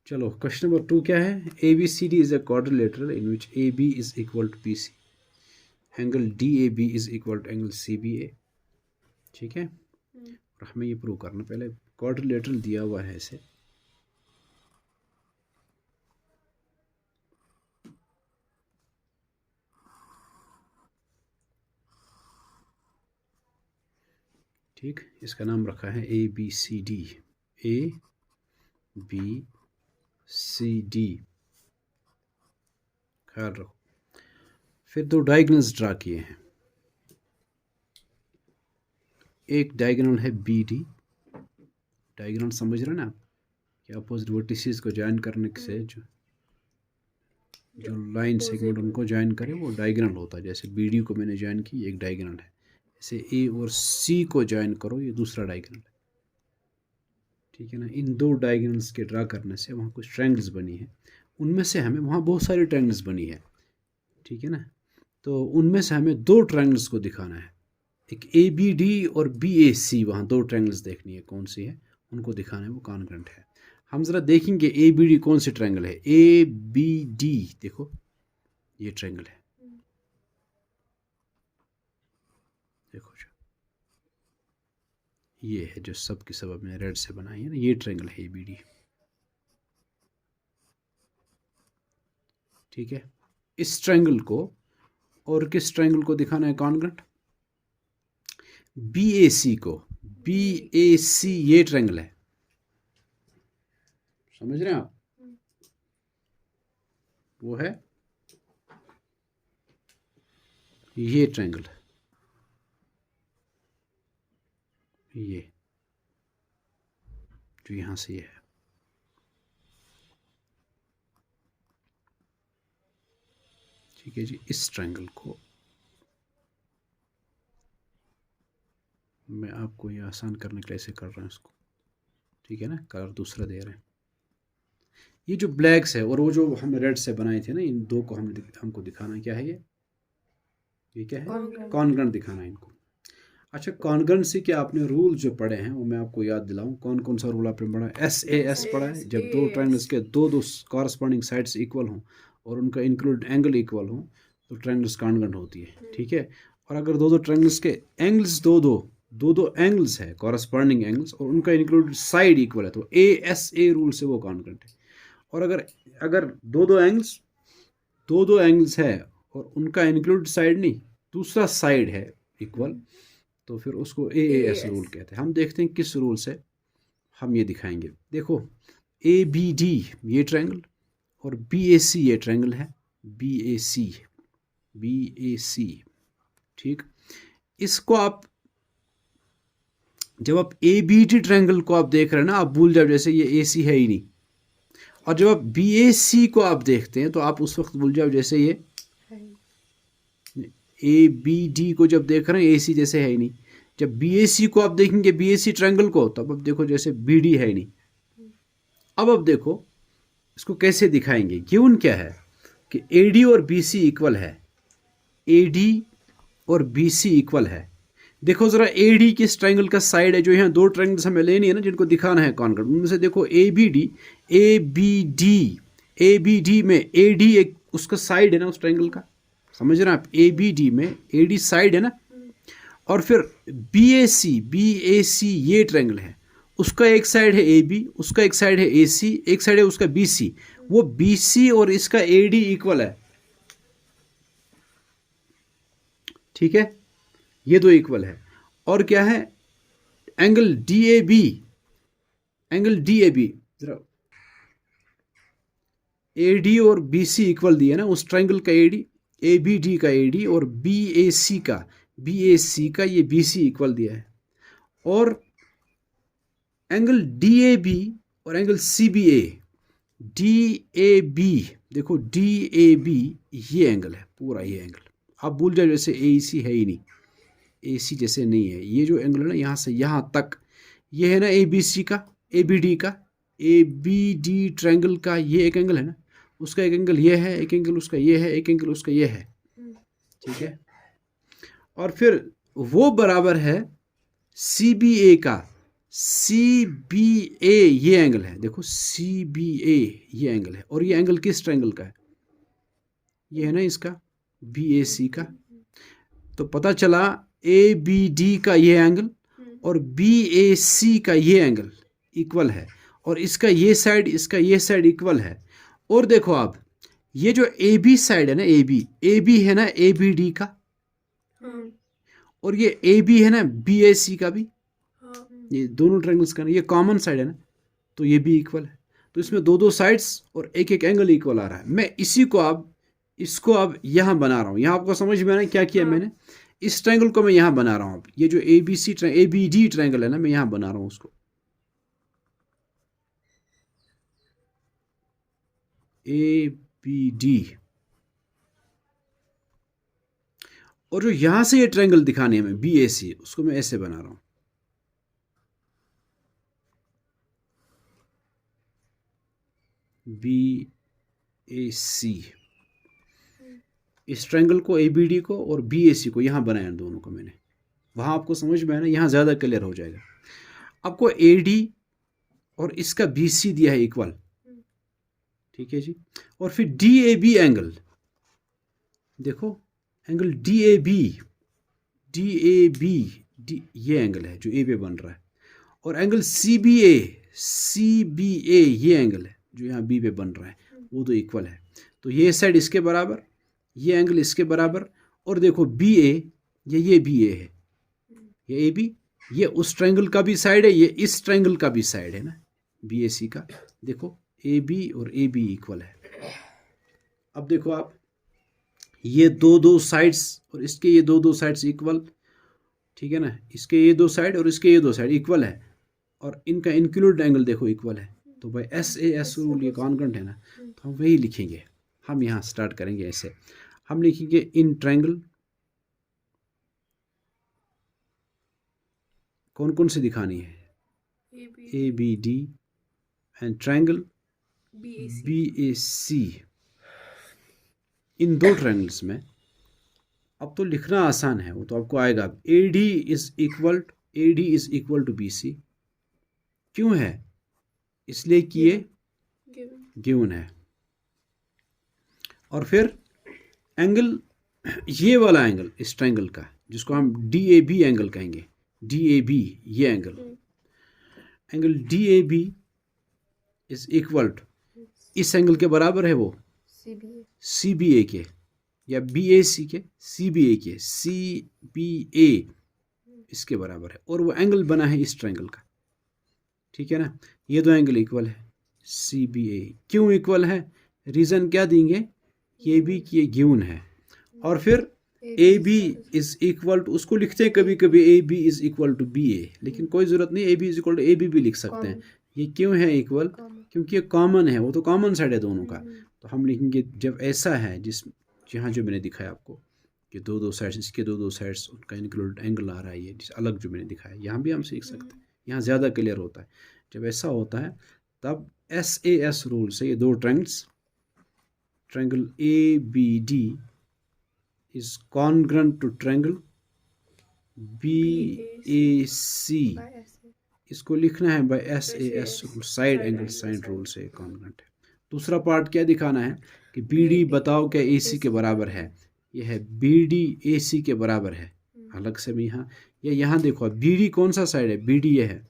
चलो question number 2 क्या है? A B C D is a quadrilateral in which A B is equal to B C, angle D A B is equal to angle C B A. ठीक है, और हमें ये prove करना, पहले क्वाड्रिलेटरल दिया हुआ है इसे, ठीक, इसका नाम रखा है A B C D, A B C D, ख्याल रखो। फिर दो डायगोनल्स ड्रा किए हैं, एक डायगोनल है बी डी, डायगोनल समझ रहे हैं ना आप, कि अपोजिट वर्टिसेस को ज्वाइन करने से जो लाइन सेगमेंट उनको ज्वाइन करे वो डायगोनल होता है। जैसे बी डी को मैंने ज्वाइन की, एक डायगोनल है। जैसे ए और सी को ज्वाइन करो, ये दूसरा डायगोनल है। ठीक है ना, इन दो डायगोनल्स के ड्रा करने से वहाँ कुछ ट्रायंगल्स बनी है, उनमें से हमें वहाँ बहुत सारी ट्रायंगल्स बनी है। ठीक है ना, तो उनमें से हमें दो ट्रायंगल्स को दिखाना है, एक ए बी डी और बी ए सी, वहाँ दो ट्रायंगल्स देखनी है कौन सी है, उनको दिखाना है, वो कॉन्ग्रुएंट है। हम ज़रा देखेंगे ए बी डी कौन सी ट्रायंगल है। ए बी डी देखो, ये ट्रायंगल है, देखो जो ये है, जो सब की सब अपने रेड से बनाई है ना, ये ट्रायंगल है ए बी डी। ठीक है, इस ट्रायंगल को और किस ट्रायंगल को दिखाना है कॉन्ग्रुएंट? बी ए सी को, बी ए सी ये ट्रायंगल है, समझ रहे हैं आप? वो है ये ट्रायंगल, ये जो यहां से ये है। ठीक है जी, इस ट्रायंगल को मैं आपको ये आसान करने के लिए ऐसे कर रहा हूँ इसको। ठीक है ना, कलर दूसरा दे रहे हैं। ये जो ब्लैक्स है और वो जो हमने रेड से बनाए थे ना, इन दो को हमको दिखाना क्या है, ये क्या है? कॉन्ग्रुएंट दिखाना है इनको। अच्छा, कॉन्ग्रुएंट से क्या आपने रूल जो पढ़े हैं वो मैं आपको याद दिलाऊं। कौन कौन सा रूल आपने पढ़ा है? एस ए एस पढ़ा है, जब दो ट्रायंगल्स के दो दो कॉरस्पॉन्डिंग साइड्स इक्वल हों और उनका इंक्लूड एंगल इक्वल हो तो ट्रायंगल्स कॉन्ग्रुएंट होती है। ठीक है, और अगर दो दो ट्रायंगल्स के एंगल्स दो एंगल्स है, कॉरस्पॉन्डिंग एंगल्स, और उनका इंक्लूड साइड इक्वल है, तो ए एस ए रूल से वो कॉन्ग्रुएंट है। और अगर अगर दो दो एंगल्स है और उनका इंक्लूड साइड नहीं, दूसरा साइड है इक्वल, तो फिर उसको ए एस रूल कहते हैं। हम देखते हैं किस रूल से हम ये दिखाएंगे। देखो, ए बी डी ये ट्रायंगल और बी ए सी ये ट्रायंगल है, बी ए सी। ठीक, इसको आप जब आप ए बी डी ट्रायंगल को आप देख रहे हैं ना, आप भूल जाओ जैसे ये ए सी है ही नहीं, और जब आप बी ए सी को आप देखते हैं तो आप उस वक्त भूल जाओ जैसे ये ए बी डी को जब देख रहे हैं ए सी जैसे है ही नहीं। जब बी ए सी को आप देखेंगे, बी ए सी ट्रायंगल को, तब अब देखो जैसे बी डी है ही नहीं। अब देखो इसको कैसे दिखाएंगे। गिवन क्या है कि ए डी और बी सी इक्वल है, ए डी और बी सी इक्वल है। देखो जरा ए डी किस ट्रायंगल का साइड है, जो यहाँ दो ट्रायंगल्स हमें लेनी है ना जिनको दिखाना है कॉन्ग्रुएंट, उनमें से देखो ए बी डी में ए डी एक उसका साइड है ना उस ट्रायंगल का, समझ रहे हैं आप? ए बी डी में ए डी साइड है ना, और फिर बी ए सी ये ट्रायंगल है, उसका एक साइड है ए बी, उसका एक साइड है ए सी, एक साइड है उसका बी सी, वो बी सी और इसका ए डी इक्वल है। ठीक है, ये दो इक्वल है। और क्या है? एंगल डी ए बी, जरा ए डी और बी सी इक्वल दिया ना उस ट्रायंगल का A D, A B D का ए डी और बी ए सी का ये बी सी इक्वल दिया है। और एंगल डी ए बी और एंगल सी बी ए, देखो डी ए बी ये एंगल है, पूरा ये एंगल। आप भूल जाओ जैसे ए सी है ही नहीं, ए सी जैसे नहीं है। ये जो एंगल है ना यहाँ से यहाँ तक, ये है ना ए बी सी का, ए बी डी का, ए बी डी ट्रायंगल का ये एक एंगल है ना, उसका एक एंगल ये है, एक एंगल उसका ये है, एक एंगल उसका ये है। ठीक है, और फिर वो बराबर है सी बी ए का, सी बी ए ये एंगल है, देखो सी बी ए ये एंगल है, और ये एंगल किस ट्रायंगल का है? ये है ना इसका बी ए सी का। तो पता चला ए बी डी का ये एंगल और बी ए सी का ये एंगल इक्वल है, और इसका ये साइड इसका ये साइड इक्वल है। और देखो आप, ये जो ए बी साइड है ना, ए बी है ना ए बी डी का, और ये ए बी है ना बी ए सी का भी, ये दोनों ट्रायंगल्स का ना ये कॉमन साइड है ना, तो ये भी इक्वल है। तो इसमें दो दो साइड्स और एक एक एंगल इक्वल आ रहा है। मैं इसी को अब इसको अब यहाँ बना रहा हूँ। यहाँ आपको समझ में आना क्या किया मैंने, इस ट्रायंगल को मैं यहाँ बना रहा हूँ। अब ये जो ए बी डी ट्रायंगल है ना, मैं यहाँ बना रहा हूँ उसको, ए बी डी। और जो यहाँ से ये ट्रायंगल दिखाने में बी ए सी, उसको मैं ऐसे बना रहा हूँ, बी ए सी। इस ट्रायंगल को ए बी डी को और बी ए सी को यहाँ बनाया दोनों को मैंने। वहाँ आपको समझ में आया ना, यहाँ ज़्यादा क्लियर हो जाएगा। आपको ए डी और इसका बी सी दिया है इक्वल, ठीक है जी। और फिर डी ए बी एंगल, देखो एंगल डी ए बी ये एंगल है जो ए पे बन रहा है। और एंगल सी बी ए ये एंगल है जो यहाँ बी पे बन रहा है, वो तो इक्वल है। तो ये साइड इसके बराबर, ये एंगल इसके बराबर। और देखो बी ए, ये बी ए है, ये ए बी, ये उस ट्रायंगल का भी साइड है, ये इस ट्रायंगल का भी साइड है ना बी ए सी का। देखो ए बी और ए बी इक्वल है। अब देखो आप, ये दो साइड्स और इसके ये दो साइड्स इक्वल, ठीक है ना, इसके ये दो साइड और इसके ये दो साइड इक्वल है, और इनका इंक्लूड एंगल देखो इक्वल है। तो भाई एस ए एस रूल ये कॉन्ग्रुएंट है ना, तो हम वही लिखेंगे। हम यहाँ स्टार्ट करेंगे ऐसे, हम लिखेंगे इन ट्रायंगल, कौन कौन सी दिखानी है, A B D and triangle B A C. इन दो ट्रायंगल्स में अब तो लिखना आसान है, वो तो आपको आएगा। A D is equal to B C. क्यों है? इसलिए कि ये गिवन है। और फिर एंगल, ये वाला एंगल इस ट्रायंगल का, जिसको हम डी ए बी एंगल कहेंगे, डी ए बी ये angle D A B is equal to, इस एंगल के बराबर है वो सी बी ए के, या बी ए सी के, सी बी ए के, सी बी ए इसके बराबर है। और वो एंगल बना है इस ट्रायंगल का, ठीक है ना। ये दो एंगल इक्वल है, सी बी ए। क्यों इक्वल है? रीज़न क्या देंगे, ये भी कि ये गिवन है। और फिर A B is equal to, उसको लिखते हैं कभी कभी A B is equal to B A, लेकिन कोई ज़रूरत नहीं, A B is equal to A B भी लिख सकते हैं। ये क्यों है इक्वल? क्योंकि ये कॉमन है, वो तो कॉमन साइड है दोनों का। तो हम लिखेंगे जब ऐसा है, यहाँ जो मैंने दिखाया आपको कि दो साइड्स, इसके दो साइड्स उनका इंक्लूड एंगल आ रहा है, ये अलग जो मैंने दिखाया, यहाँ भी हम सीख सकते हैं, यहाँ ज़्यादा क्लियर होता है। जब ऐसा होता है तब एस ए एस रूल से ये दो triangles, triangle A B D is congruent to triangle B A C, इसको लिखना है by S A S rule, side angle side rule से कॉन्ग्रुएंट है। दूसरा पार्ट क्या दिखाना है कि बी डी बताओ क्या ए सी के बराबर है। यह है बी डी ए सी के बराबर है, अलग से मैं यहाँ देखो बी डी कौन सा साइड है, बी डी ये है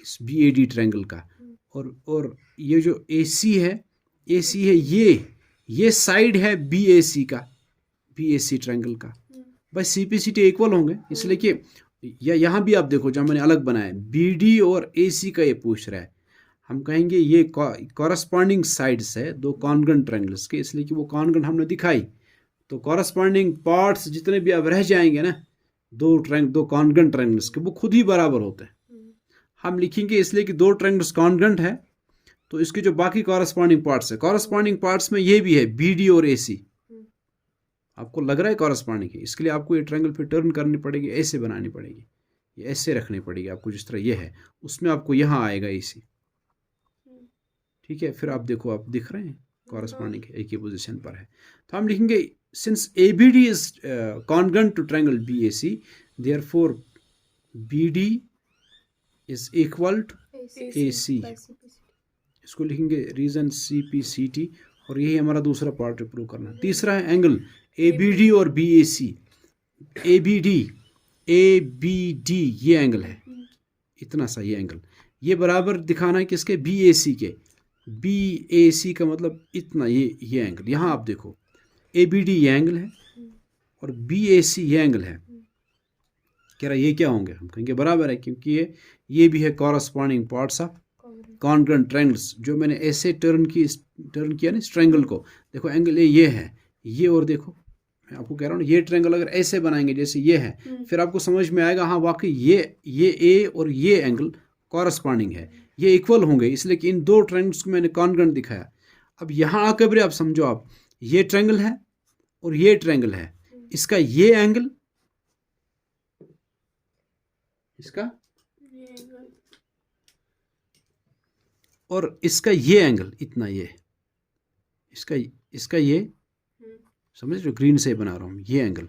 इस बी ए डी ट्रायंगल का, और ये जो ए सी है ये साइड है बी ए सी का, बी ए सी ट्रायंगल का। भाई C P C T equal होंगे, इसलिए कि या यहाँ भी आप देखो जहाँ मैंने अलग बनाया बी डी और ए सी का ये पूछ रहा है, हम कहेंगे ये कॉरस्पॉन्डिंग साइड्स है दो कॉन्ग्रुएंट ट्रायंगल्स के, इसलिए कि वो कॉन्ग्रुएंट हमने दिखाई। तो कॉरस्पॉन्डिंग पार्ट्स जितने भी अब रह जाएंगे ना दो कॉन्ग्रुएंट ट्रायंगल्स के, वो खुद ही बराबर होते हैं। हम लिखेंगे इसलिए कि दो ट्रायंगल्स कॉन्ग्रुएंट है, तो इसके जो बाकी कॉरस्पॉन्डिंग पार्ट्स है, कॉरस्पॉन्डिंग पार्ट्स में ये भी है बी डी और ए सी। आपको लग रहा है कॉरस्पॉन्डिंग है, इसके लिए आपको ये ट्रायंगल फिर टर्न करनी पड़ेगी, ऐसे बनानी पड़ेगी, ये ऐसे रखनी पड़ेगी आपको, जिस तरह ये है उसमें आपको यहाँ आएगा ए सी, ठीक है। फिर आप देखो, आप दिख रहे हैं कॉरस्पॉन्डिंग एक ही पोजीशन पर है। तो हम लिखेंगे since A B D is congruent to triangle B A C, therefore B D is equal to A C. इसको लिखेंगे reason C P C T, और यही हमारा दूसरा पार्ट प्रूव करना है। तीसरा है एंगल ए बी डी और B A C. A B D ये एंगल है, इतना सा ये एंगल, ये बराबर दिखाना है किसके, बी ए सी के। बी ए सी का मतलब इतना, ये एंगल, यहाँ आप देखो ए बी डी ये एंगल है और बी ए सी ये एंगल है। कह रहा ये क्या होंगे, हम कहेंगे बराबर है, क्योंकि ये भी है corresponding parts of congruent triangles. जो मैंने ऐसे टर्न किया ना इस ट्रायंगल को, देखो एंगल ये है, ये, और देखो मैं आपको कह रहा हूँ ये ट्रायंगल अगर ऐसे बनाएंगे जैसे ये है, फिर आपको समझ में आएगा हाँ वाकई ये ए और ये एंगल कॉरस्पॉन्डिंग है, ये इक्वल होंगे, इसलिए कि इन दो ट्रायंगल्स को मैंने कॉन्ग्रुएंट दिखाया। अब यहाँ आकर भी आप समझो, आप ये ट्रायंगल है और ये ट्रायंगल है, इसका ये एंगल, इसका और इसका ये एंगल, इतना ये, इसका ये, समझ जो ग्रीन से बना रहा हूं ये एंगल,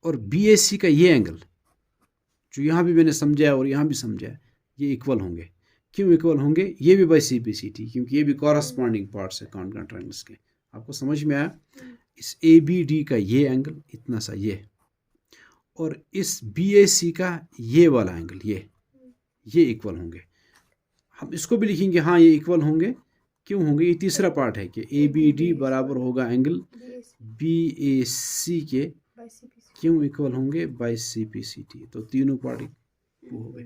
और बी ए सी का ये एंगल, जो यहाँ भी मैंने समझाया और यहाँ भी समझाया, ये इक्वल होंगे। क्यों इक्वल होंगे, ये भी by C P C T, क्योंकि ये भी कॉरस्पॉन्डिंग पार्ट्स है कॉन्ग्रुएंट ट्रायंगल्स के। आपको समझ में आया, इस ए बी डी का ये एंगल इतना सा ये, और इस बी ए सी का ये वाला एंगल ये इक्वल होंगे। हम इसको भी लिखेंगे हाँ ये इक्वल होंगे। क्यों होंगे, ये तीसरा पार्ट है कि ए बी डी बराबर होगा एंगल बी ए सी के। क्यों इक्वल होंगे, by C P C T. तो तीनों पार्ट हो गए।